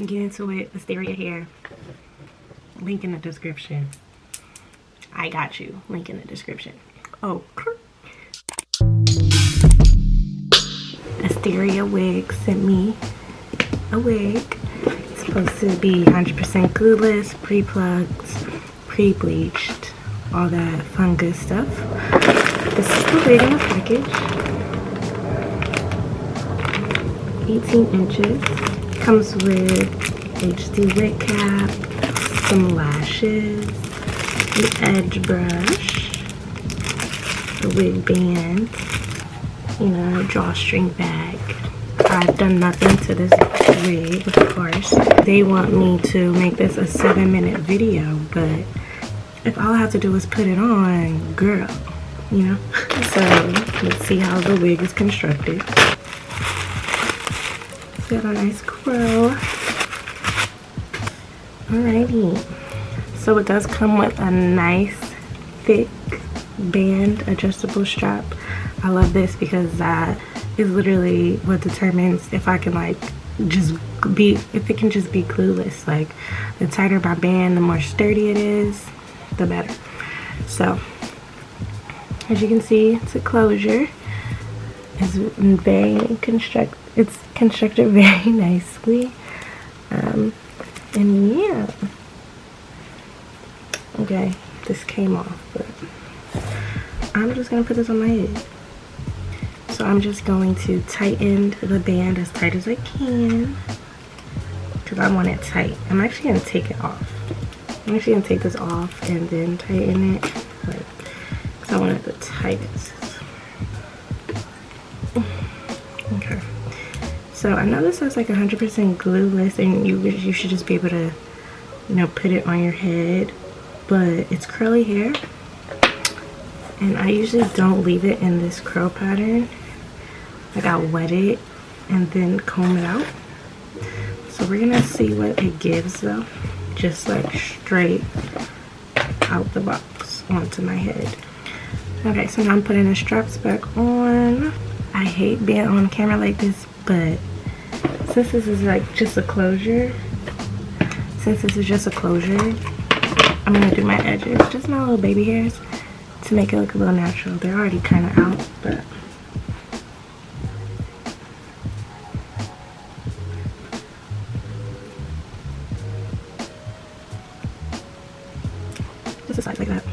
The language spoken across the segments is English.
Get into it. Asteria hair. Link in the description. I got you. Link in the description. Oh. Asteria wig sent me a wig. It's supposed to be 100% glueless, pre-plucked, pre-bleached, all that fun good stuff. This is the wig in the package. 18 inches. Comes with HD wig cap, some lashes, an edge brush, a wig band, you know, a drawstring bag. I've done nothing to this wig, of course. They want me to make this a 7-minute video, but if all I have to do is put it on, girl, you know? So let's see how the wig is constructed. It's got a nice curl. Alrighty. So it does come with a nice thick band adjustable strap. I love this because that is literally what determines if I can like just be, if it can just be glueless. Like the tighter my band, the more sturdy it is, the better. So as you can see, it's a closure. It's very constructed very nicely. And yeah. Okay, this came off, but I'm just gonna put this on my head. So I'm just going to tighten the band as tight as I can because I want it tight. I'm actually gonna take it off. I'm actually gonna take this off and then tighten it, like, because I want it the tightest. Okay. So I know this says like 100% glueless, and you should just be able to, you know, put it on your head. But it's curly hair, and I usually don't leave it in this curl pattern. Like I'll wet it and then comb it out. So we're gonna see what it gives though, just like straight out the box onto my head. Okay, so now I'm putting the straps back on. I hate being on camera like this, but since this is like just a closure, I'm gonna do my edges, just my little baby hairs, to make it look a little natural. They're already kind of out, but just a side like that.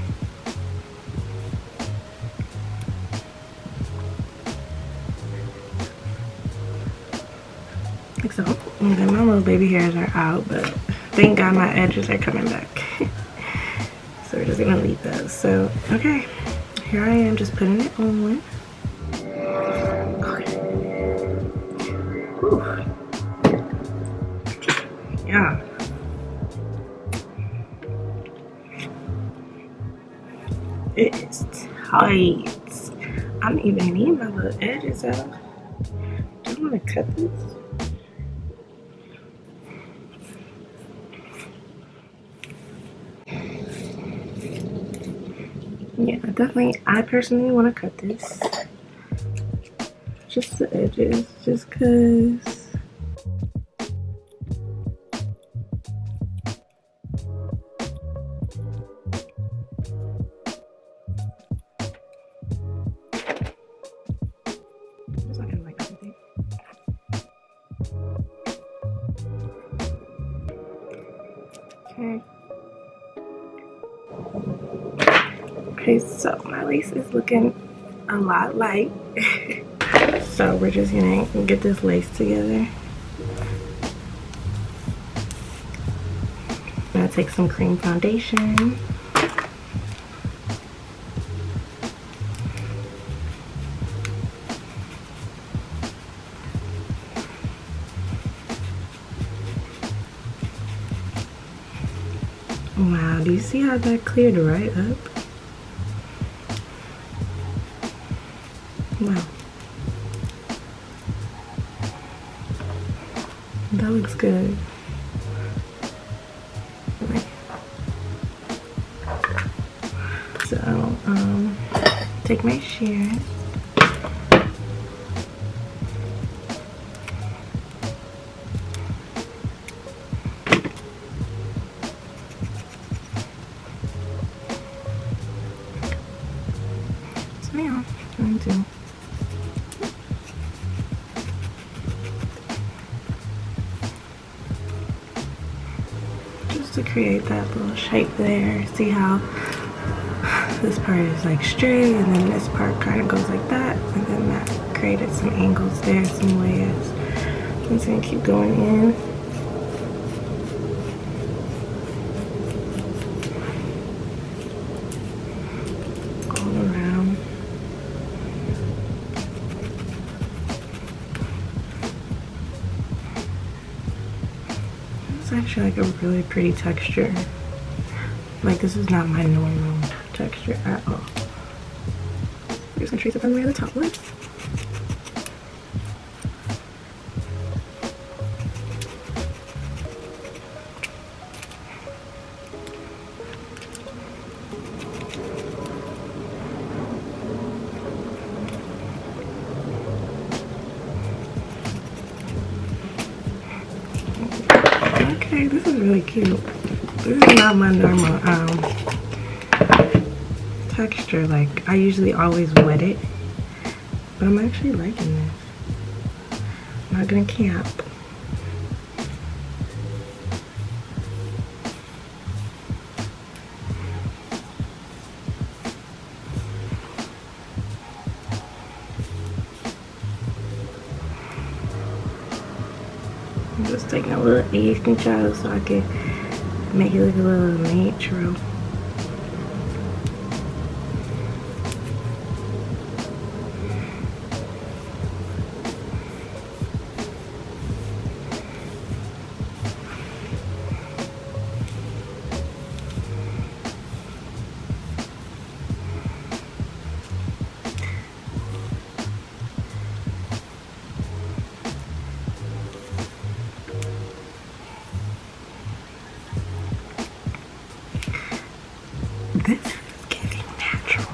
Like so. Okay, my little baby hairs are out, but thank God my edges are coming back. So we're just gonna leave those. So, okay, here I am just putting it on. Okay. Whew. Yeah. It is tight. I don't even need my little edges out. Do you want to cut this? Yeah, definitely. I personally want to cut this. Just the edges, just cause. It's not gonna like everything. Okay. Okay, so my lace is looking a lot light. So we're just gonna get this lace together. I'm gonna take some cream foundation. Wow, do you see how that cleared right up? Wow. That looks good. So, take my shears. to create that little shape there. See how this part is like straight and then this part kind of goes like that, and then that created some angles there, some waves. I'm just gonna keep going in. All around. It's actually like a really pretty texture. Like, this is not my normal texture at all. I'm just gonna trace it from where the top was. Okay, this is really cute. This is not my normal texture. Like, I usually always wet it, but I'm actually liking this. I'm not gonna cap. I'm just taking a little edge control so I can make it look a little natural. This is getting natural.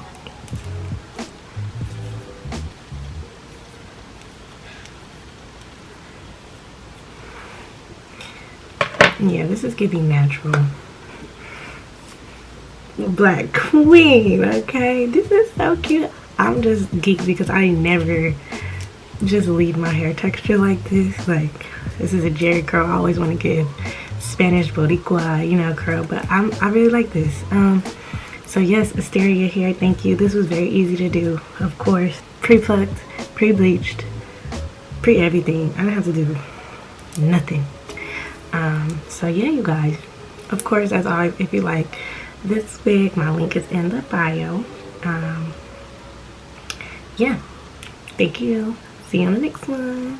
Yeah, this is giving natural. Black queen, okay? This is so cute. I'm just geeked because I never just leave my hair texture like this. Like, this is a Jerry curl. I always want to give Spanish Boricua, you know, curl, but I really like this. So yes, Asteria hair, thank you. This was very easy to do, of course. Pre-plucked, pre-bleached, pre-everything. I didn't have to do nothing. So yeah, you guys. Of course, as always, if you like this wig, my link is in the bio. Yeah, thank you. See you on the next one.